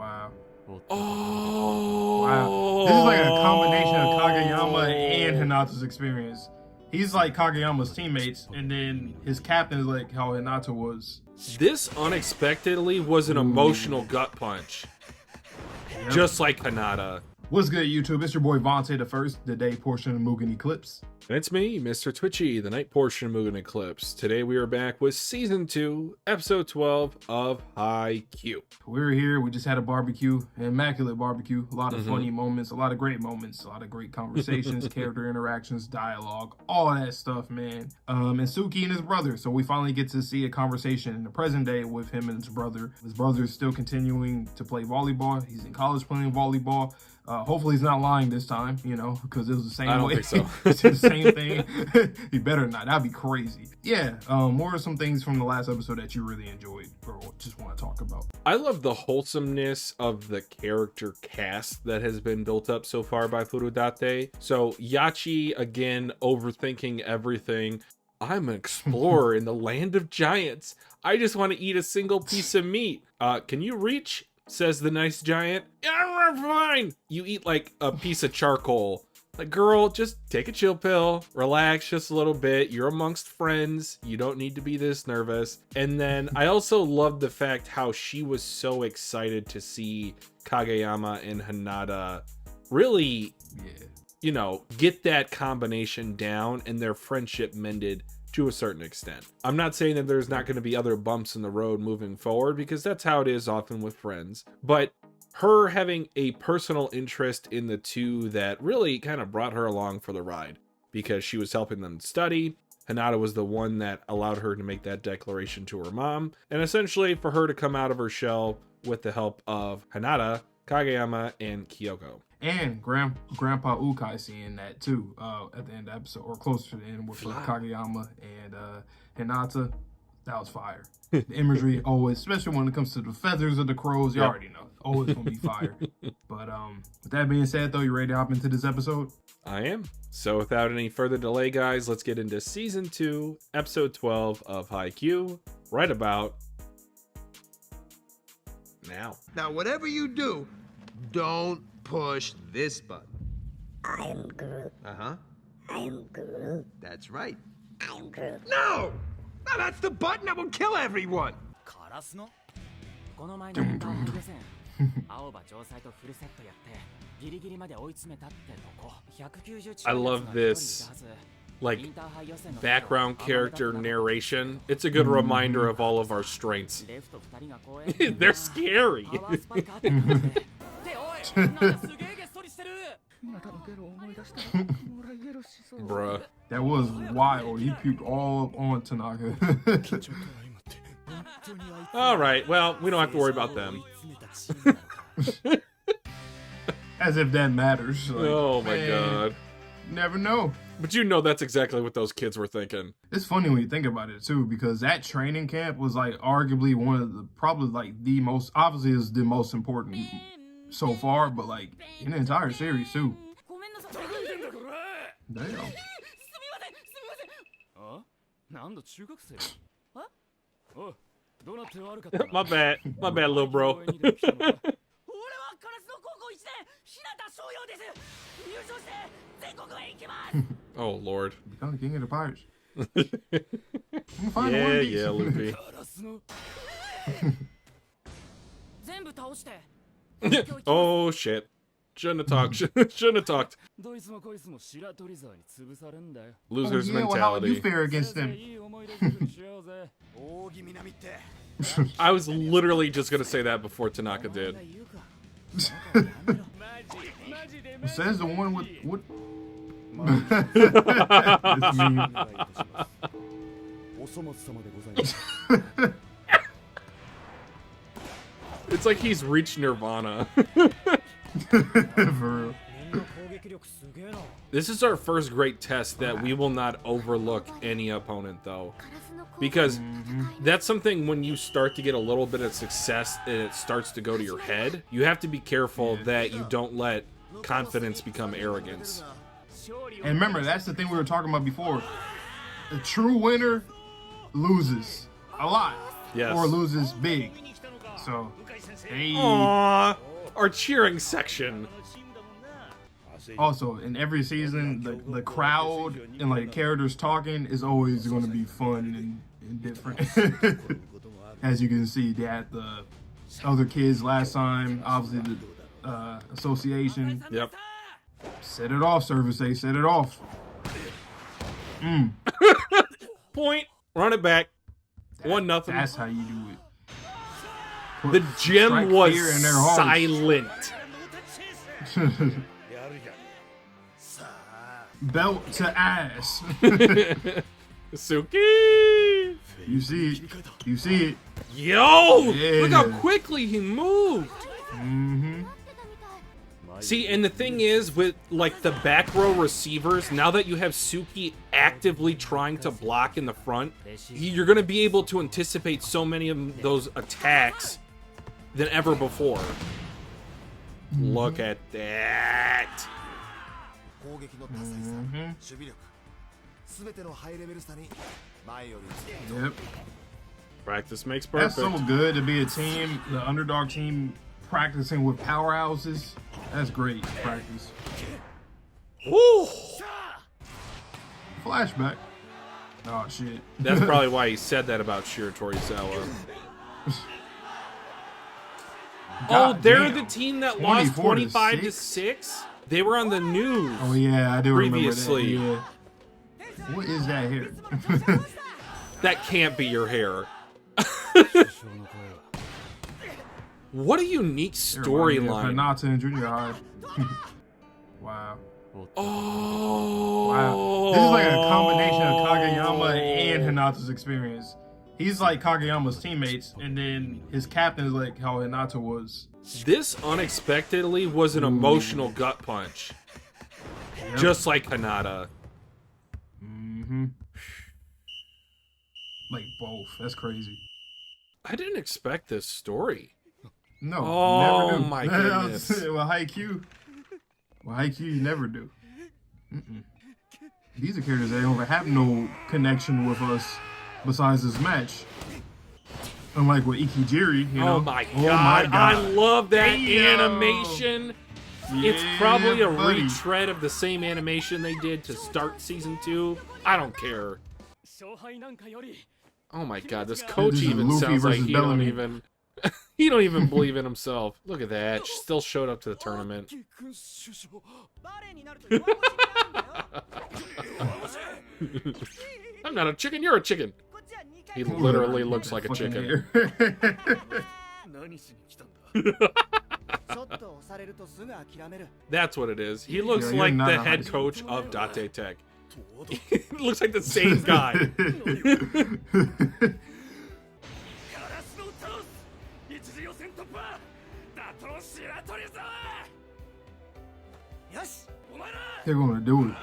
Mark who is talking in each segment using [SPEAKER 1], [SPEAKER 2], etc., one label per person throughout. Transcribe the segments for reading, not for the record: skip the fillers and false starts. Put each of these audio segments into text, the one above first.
[SPEAKER 1] Wow.
[SPEAKER 2] Oh.
[SPEAKER 1] Wow. This is like a combination of Kageyama and Hinata's experience. He's like Kageyama's teammates, and then his captain is like how Hinata was.
[SPEAKER 2] This unexpectedly was an emotional gut punch.
[SPEAKER 1] Yep.
[SPEAKER 2] Just like Hinata.
[SPEAKER 1] What's good, YouTube? It's your boy Vontae the First, the day portion of Mugen Eclipse.
[SPEAKER 2] And it's me, Mr. Twitchy, the night portion of Mugen Eclipse. Today we are back with Season 2, Episode 12 of Haikyuu.
[SPEAKER 1] We're here, we just had a barbecue, an immaculate barbecue. A lot of funny moments, a lot of great moments, a lot of great conversations, character interactions, dialogue, all that stuff, man. And Suki and his brother. So we finally get to see a conversation in the present day with him and his brother. His brother is still continuing to play volleyball. He's in college playing volleyball. Hopefully he's not lying this time, you know, because it was the same way.
[SPEAKER 2] I don't think so.
[SPEAKER 1] It's the same thing. He better not. That'd be crazy. Yeah. What are some things from the last episode that you really enjoyed or just want to talk about?
[SPEAKER 2] I love the wholesomeness of the character cast that has been built up so far by Furudate. So Yachi, again, overthinking everything. I'm an explorer in the land of giants. I just want to eat a single piece of meat. Can you reach? Says the nice giant. Yeah, fine. You eat like a piece of charcoal. Like, girl, just take a chill pill, relax just a little bit. You're amongst friends. You don't need to be this nervous. And then I also love the fact how she was so excited to see Kageyama and Hinata really, you know, get that combination down and their friendship mended to a certain extent. I'm not saying that there's not going to be other bumps in the road moving forward, because that's how it is often with friends, but her having a personal interest in the two that really kind of brought her along for the ride, because she was helping them study. Hinata was the one that allowed her to make that declaration to her mom, and essentially for her to come out of her shell with the help of Hinata, Kageyama, and Kyoko.
[SPEAKER 1] And Grandpa Ukai seeing that too at the end of the episode, or closer to the end with Kageyama and Hinata. That was fire. The imagery always, especially when it comes to the feathers of the crows, you already know. Always gonna be fire. But with that being said though, you ready to hop into this episode?
[SPEAKER 2] I am. So without any further delay, guys, let's get into Season 2, Episode 12 of Haikyuu, right about now.
[SPEAKER 3] Now, whatever you do, don't push this button.
[SPEAKER 4] I am Groot.
[SPEAKER 3] Uh-huh.
[SPEAKER 4] I am Groot.
[SPEAKER 3] That's right.
[SPEAKER 4] I am Groot.
[SPEAKER 3] No! No, that's the button that will kill everyone!
[SPEAKER 5] Karasuno? この前のネタを見せん。青葉城塞とフルセットやってギリギリまで追い詰めたってとこ。190
[SPEAKER 2] I love this like background character narration. It's a good reminder of all of our strengths. They're scary. Bruh.
[SPEAKER 1] That was wild. He puked all up on Tanaka.
[SPEAKER 2] All right, well, we don't have to worry about them.
[SPEAKER 1] As if that matters. Like,
[SPEAKER 2] oh my god.
[SPEAKER 1] You never know.
[SPEAKER 2] But you know that's exactly what those kids were thinking.
[SPEAKER 1] It's funny when you think about it too, because that training camp was like arguably one of the, probably like the most, obviously is the most important so far, but like in the entire series too. Damn.
[SPEAKER 2] My bad, little bro. Oh Lord.
[SPEAKER 1] Become the king of the pirates. I'm find one of these.
[SPEAKER 2] Yeah, Luffy. Oh shit. Shouldn't have talked. Shouldn't have talked. Loser's
[SPEAKER 1] Well, how would
[SPEAKER 2] mentality.
[SPEAKER 1] you fare against them?
[SPEAKER 2] I was literally just gonna say that before Tanaka did.
[SPEAKER 1] Says the one with what?
[SPEAKER 2] It's like he's reached nirvana.
[SPEAKER 1] For real.
[SPEAKER 2] This is our first great test that we will not overlook any opponent though. Because that's something when you start to get a little bit of success and it starts to go to your head, you have to be careful that you don't let confidence become arrogance.
[SPEAKER 1] And remember, that's the thing we were talking about before. The true winner loses a lot.
[SPEAKER 2] Yes.
[SPEAKER 1] Or loses big. So Hey.
[SPEAKER 2] Aww, our cheering section.
[SPEAKER 1] Also, in every season, the crowd and like characters talking is always going to be fun and different. As you can see, they had the other kids last time. Obviously, the association.
[SPEAKER 2] Yep.
[SPEAKER 1] Set it off, Service A. Set it off.
[SPEAKER 2] Point. Run it back. 1-0.
[SPEAKER 1] That's how you do it. Put
[SPEAKER 2] The gym
[SPEAKER 1] strike
[SPEAKER 2] was
[SPEAKER 1] fear in their hearts.
[SPEAKER 2] silent.
[SPEAKER 1] Belt to ass.
[SPEAKER 2] Suki.
[SPEAKER 1] You see it. You see it.
[SPEAKER 2] Yo!
[SPEAKER 1] Yeah.
[SPEAKER 2] Look how quickly he moved.
[SPEAKER 1] Mm-hmm.
[SPEAKER 2] See, and the thing is, with like the back row receivers, now that you have Suki actively trying to block in the front, you're going to be able to anticipate so many of those attacks than ever before. Look at that.
[SPEAKER 1] Yep.
[SPEAKER 2] Practice makes
[SPEAKER 1] That's
[SPEAKER 2] perfect.
[SPEAKER 1] so good to be a team, the underdog team, practicing with powerhouses. That's great practice.
[SPEAKER 2] Woo!
[SPEAKER 1] Flashback. Oh shit.
[SPEAKER 2] That's probably why he said that about Shiro Torizawa. Oh, they're
[SPEAKER 1] damn.
[SPEAKER 2] the team that lost
[SPEAKER 1] 24 to
[SPEAKER 2] 25-6? They were on the news.
[SPEAKER 1] Oh yeah, I do
[SPEAKER 2] Previously.
[SPEAKER 1] remember that. Yeah. What is that here?
[SPEAKER 2] That can't be your hair. What a unique storyline.
[SPEAKER 1] Hinata in junior high. Wow.
[SPEAKER 2] Oh.
[SPEAKER 1] Wow. This is like a combination of Kageyama and Hinata's experience. He's like Kageyama's teammates, and then his captain is like how Hinata was.
[SPEAKER 2] This unexpectedly was an emotional gut punch.
[SPEAKER 1] Yep.
[SPEAKER 2] Just like Hinata.
[SPEAKER 1] Mm-hmm. Like both. That's crazy.
[SPEAKER 2] I didn't expect this story.
[SPEAKER 1] No.
[SPEAKER 2] Oh,
[SPEAKER 1] never do.
[SPEAKER 2] my goodness.
[SPEAKER 1] With Haikyuu. With Haikyuu, you never do. These are characters that don't have no connection with us besides this match. Unlike with Ikijiri, you know.
[SPEAKER 2] Oh my god. I love that animation. It's probably a
[SPEAKER 1] buddy.
[SPEAKER 2] retread of the same animation they did to start season 2. I don't care. Oh my god, this coach
[SPEAKER 1] This is
[SPEAKER 2] even
[SPEAKER 1] Luffy
[SPEAKER 2] sounds like
[SPEAKER 1] versus
[SPEAKER 2] he
[SPEAKER 1] Bellamy.
[SPEAKER 2] don't even he don't even believe in himself. Look at that. Still showed up to the tournament. I'm not a chicken, you're a chicken. He literally looks like a chicken. That's what it is. He looks
[SPEAKER 1] Yeah,
[SPEAKER 2] like
[SPEAKER 1] you're not
[SPEAKER 2] the
[SPEAKER 1] a high
[SPEAKER 2] head
[SPEAKER 1] school.
[SPEAKER 2] coach of Date Tech. He looks like the same guy.
[SPEAKER 1] They're gonna do it.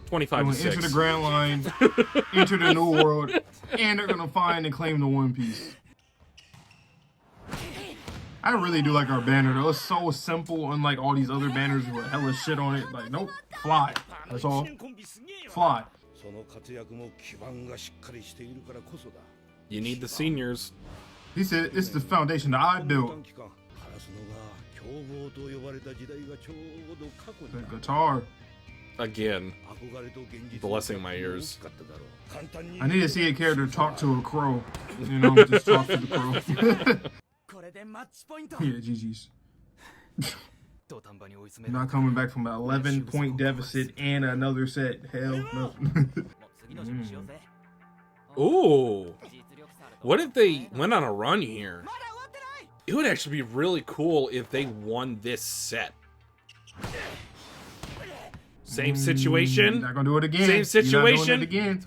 [SPEAKER 2] 25
[SPEAKER 1] They're
[SPEAKER 2] to
[SPEAKER 1] gonna enter
[SPEAKER 2] 6.
[SPEAKER 1] the Grand Line, enter the New World, and they're gonna find and claim the One Piece. I really do like our banner though. It's so simple, unlike all these other banners with hella shit on it. Like, nope, fly. That's all. Fly.
[SPEAKER 2] You need the seniors.
[SPEAKER 1] He said it's the foundation that I built. The guitar.
[SPEAKER 2] Again. Blessing my ears.
[SPEAKER 1] I need to see a character talk to a crow. You know, just talk to the crow. Yeah, GG's. Not coming back from an 11-point deficit and another set. Hell no.
[SPEAKER 2] Ooh. What if they went on a run here? It would actually be really cool if they won this set. Same situation.
[SPEAKER 1] Not gonna do it again.
[SPEAKER 2] Same situation.
[SPEAKER 1] You're not doing it again.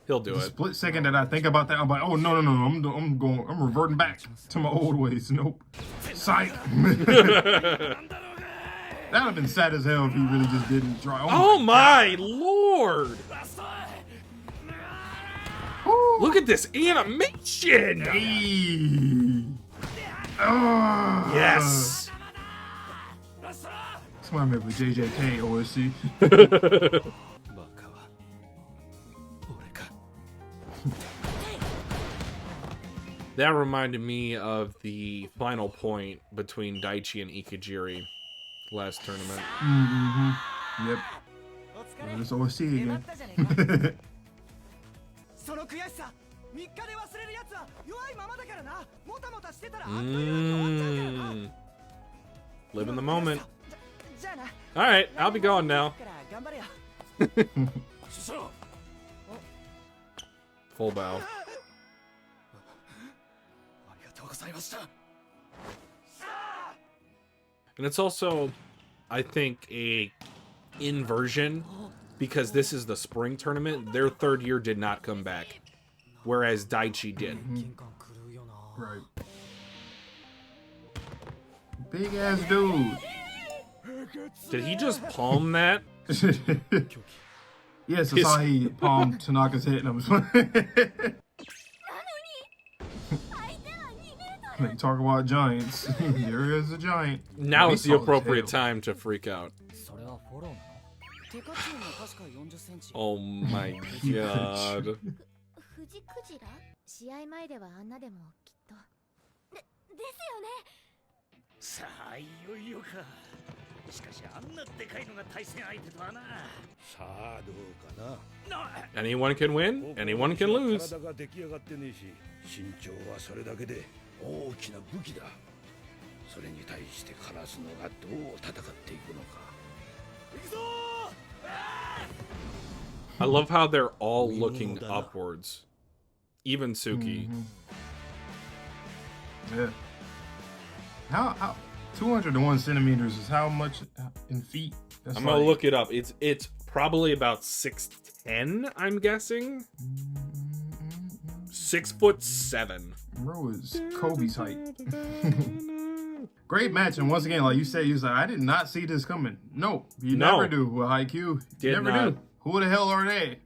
[SPEAKER 2] He'll do
[SPEAKER 1] The
[SPEAKER 2] it.
[SPEAKER 1] split second that I think about that, I'm like, oh no. I'm reverting back to my old ways. Nope. Psych. That would have been sad as hell if he really just didn't try.
[SPEAKER 2] Oh my lord!
[SPEAKER 1] Woo.
[SPEAKER 2] Look at this animation!
[SPEAKER 1] Hey. Oh.
[SPEAKER 2] Yes!
[SPEAKER 1] Somebody made with JJK OSC.
[SPEAKER 2] That reminded me of the final point between Daichi and Ikijiri last tournament.
[SPEAKER 1] Mm-hmm. Yep.
[SPEAKER 5] お疲れ
[SPEAKER 1] This OSC
[SPEAKER 5] 粘
[SPEAKER 1] again.
[SPEAKER 5] ったじゃねえかその悔しさ3日で忘れるやつは弱いままだからなもたもたしてたらあっという間に終わっちゃうからな
[SPEAKER 2] Live in the moment.
[SPEAKER 5] じゃあな
[SPEAKER 2] All right, I'll be going now.
[SPEAKER 5] から頑張れよ
[SPEAKER 2] Full bow.
[SPEAKER 5] ありがとうございました
[SPEAKER 2] And it's also, I think, a inversion because this is the spring tournament. Their third year did not come back, whereas Daichi did.
[SPEAKER 5] 緊張狂うよな
[SPEAKER 1] Right. Big ass dude.
[SPEAKER 2] Did he just palm that?
[SPEAKER 1] Yes, I saw he palmed Tanaka's head. And I was like, talk about giants. There is a giant.
[SPEAKER 2] Now
[SPEAKER 1] He
[SPEAKER 2] is the
[SPEAKER 1] saw his
[SPEAKER 2] appropriate
[SPEAKER 1] tail.
[SPEAKER 2] time to freak out.
[SPEAKER 5] それはフォローなの手カチュウも確か40センチ
[SPEAKER 2] Oh my god.
[SPEAKER 6] フジクジラ試合前ではあんなでもきっとですよね
[SPEAKER 7] さあいよいよかしかしあんなでかいのが対戦相手とはなさあどうかな
[SPEAKER 2] Anyone can win, anyone can lose.
[SPEAKER 7] 体が出来上がってねえし身長はそれだけで大きな武器だそれに対してカラスノがどう戦っていくのか行くぞ
[SPEAKER 2] I love how they're all looking upwards. Even Suki.
[SPEAKER 1] Yeah. How 201 centimeters is how much in feet? That's
[SPEAKER 2] I'm gonna
[SPEAKER 1] like-
[SPEAKER 2] look it up. It's probably about 6'10", I'm guessing. 6'7".
[SPEAKER 1] Bro is Kobe's height. Great match, and once again, like you said, you was like, I did not see this coming. No, you
[SPEAKER 2] No.
[SPEAKER 1] never do with Haikyuu. You
[SPEAKER 2] Did
[SPEAKER 1] never
[SPEAKER 2] not.
[SPEAKER 1] do. Who the hell are they?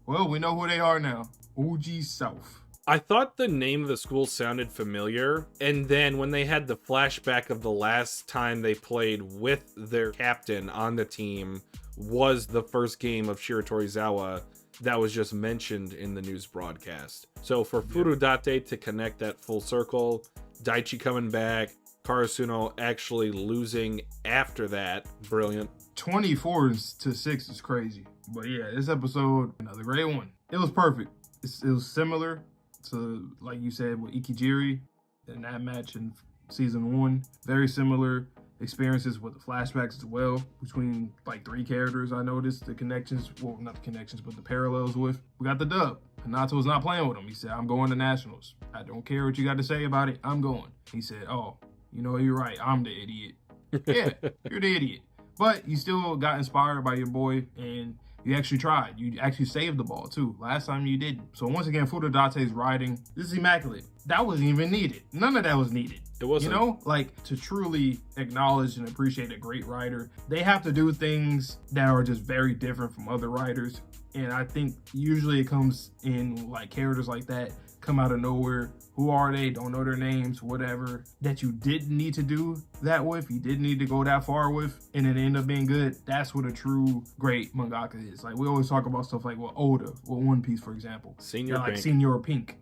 [SPEAKER 1] Well, we know who they are now. Ohgi South.
[SPEAKER 2] I thought the name of the school sounded familiar, and then when they had the flashback of the last time they played with their captain on the team was the first game of Shiratorizawa that was just mentioned in the news broadcast. So for Furudate to connect that full circle, Daichi coming back, Karasuno actually losing after that, brilliant.
[SPEAKER 1] 24-6 is crazy. But yeah, this episode, another great one. It was perfect. It was similar to, like you said, with Ikijiri and that match in season 1. Very similar experiences with the flashbacks as well between like 3 characters. I noticed the connections, well, not the connections, but the parallels with. We got the dub. Hanato's not playing with him. He said, I'm going to nationals. I don't care what you got to say about it. I'm going. He said, oh, you know, you're right. I'm the idiot. Yeah, you're the idiot. But you still got inspired by your boy, and you actually tried. You actually saved the ball, too. Last time you didn't. So once again, Furudate's writing, this is immaculate. That wasn't even needed. None of that was needed.
[SPEAKER 2] It wasn't.
[SPEAKER 1] You know, like, to truly acknowledge and appreciate a great writer, they have to do things that are just very different from other writers. And I think usually it comes in, like, characters like that come out of nowhere. Who are they? Don't know their names, whatever. That you didn't need to do that with. You didn't need to go that far with. And it ended up being good. That's what a true great mangaka is. Like, we always talk about stuff like, well, Oda, or One Piece, for example.
[SPEAKER 2] Senior
[SPEAKER 1] Like
[SPEAKER 2] Pink.
[SPEAKER 1] Senior Pink.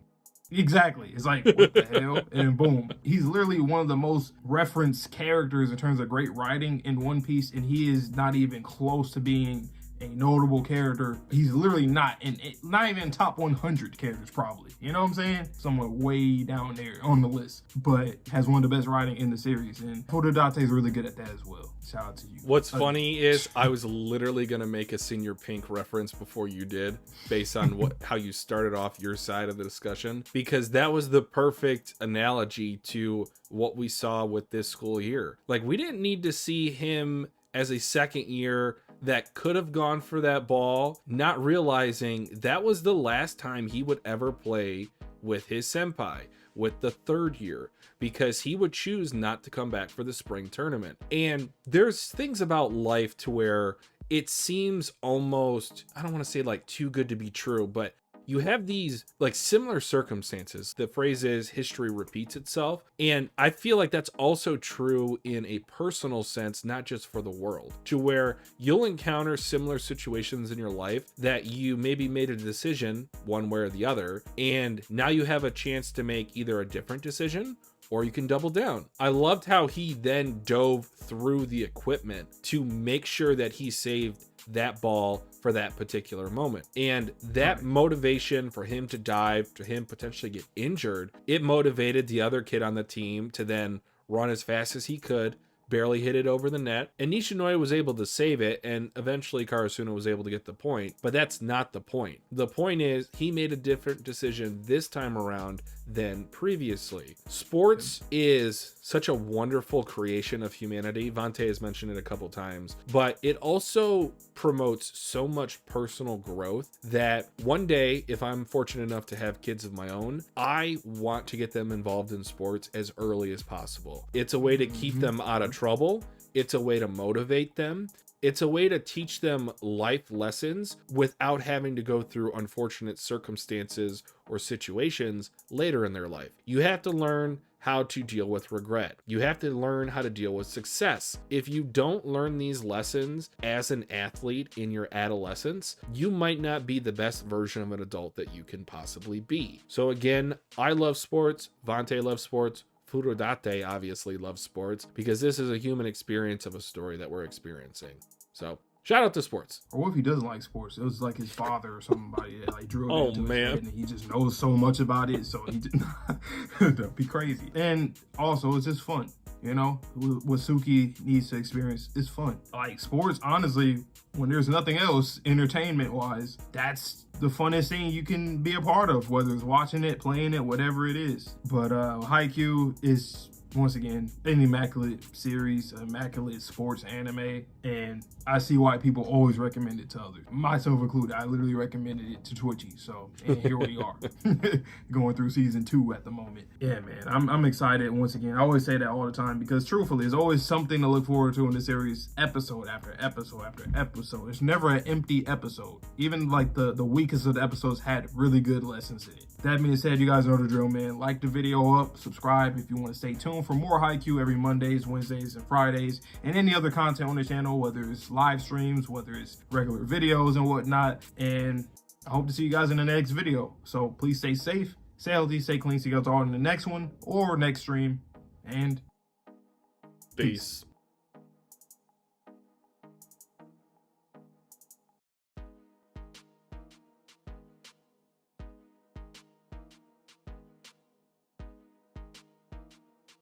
[SPEAKER 1] Exactly. It's like, what the hell? And boom. He's literally one of the most referenced characters in terms of great writing in One Piece, and he is not even close to being a notable character. He's literally not even top 100 characters, probably. You know what I'm saying? Somewhere way down there on the list, but has one of the best writing in the series. And Furudate is really good at that as well. Shout out to you.
[SPEAKER 2] What's funny is I was literally gonna make a Senior Pink reference before you did, based on how you started off your side of the discussion, because that was the perfect analogy to what we saw with this school here. Like, we didn't need to see him as a second year that could have gone for that ball, not realizing that was the last time he would ever play with his senpai, with the third year, because he would choose not to come back for the spring tournament. And there's things about life to where it seems almost, I don't want to say like too good to be true, but you have these like similar circumstances. The phrase is history repeats itself. And I feel like that's also true in a personal sense, not just for the world, to where you'll encounter similar situations in your life that you maybe made a decision one way or the other. And now you have a chance to make either a different decision or you can double down. I loved how he then dove through the equipment to make sure that he saved that ball for that particular moment. And that motivation for him to dive, to him potentially get injured, it motivated the other kid on the team to then run as fast as he could, barely hit it over the net, and Nishinoya was able to save it, and eventually Karasuno was able to get the point. But that's not the point. The point is he made a different decision this time around than previously. Sports is such a wonderful creation of humanity. Vante has mentioned it a couple times, but it also promotes so much personal growth that one day, if I'm fortunate enough to have kids of my own, I want to get them involved in sports as early as possible. It's a way to keep them out of trouble. It's a way to motivate them. It's a way to teach them life lessons without having to go through unfortunate circumstances or situations later in their life. You have to learn how to deal with regret. You have to learn how to deal with success. If you don't learn these lessons as an athlete in your adolescence, you might not be the best version of an adult that you can possibly be. So again, I love sports. Vante loves sports. Furudate obviously loves sports because this is a human experience of a story that we're experiencing. So shout out to sports.
[SPEAKER 1] Or what if he doesn't like sports? It was like his father or somebody that like drew it into his head and he just knows so much about it. So he did that'd be crazy. And also it's just fun. You know, what Suki needs to experience is fun. Like sports, honestly, when there's nothing else entertainment wise, that's the funnest thing you can be a part of, whether it's watching it, playing it, whatever it is. But Haikyuu is, once again, an immaculate series, immaculate sports anime, and I see why people always recommend it to others, myself included. I literally recommended it to Twitchy, so and here we are, going through season 2 at the moment. Yeah, man, I'm excited. Once again, I always say that all the time because truthfully, there's always something to look forward to in this series, episode after episode after episode. It's never an empty episode. Even like the weakest of the episodes had really good lessons in it. That being said, you guys know the drill, man. Like the video up, subscribe if you want to stay tuned for more Haikyuu every Mondays, Wednesdays, and Fridays, and any other content on the channel, whether it's live streams, whether it's regular videos and whatnot. And I hope to see you guys in the next video. So please stay safe, stay healthy, stay clean. See you guys all in the next one or next stream. And
[SPEAKER 2] peace.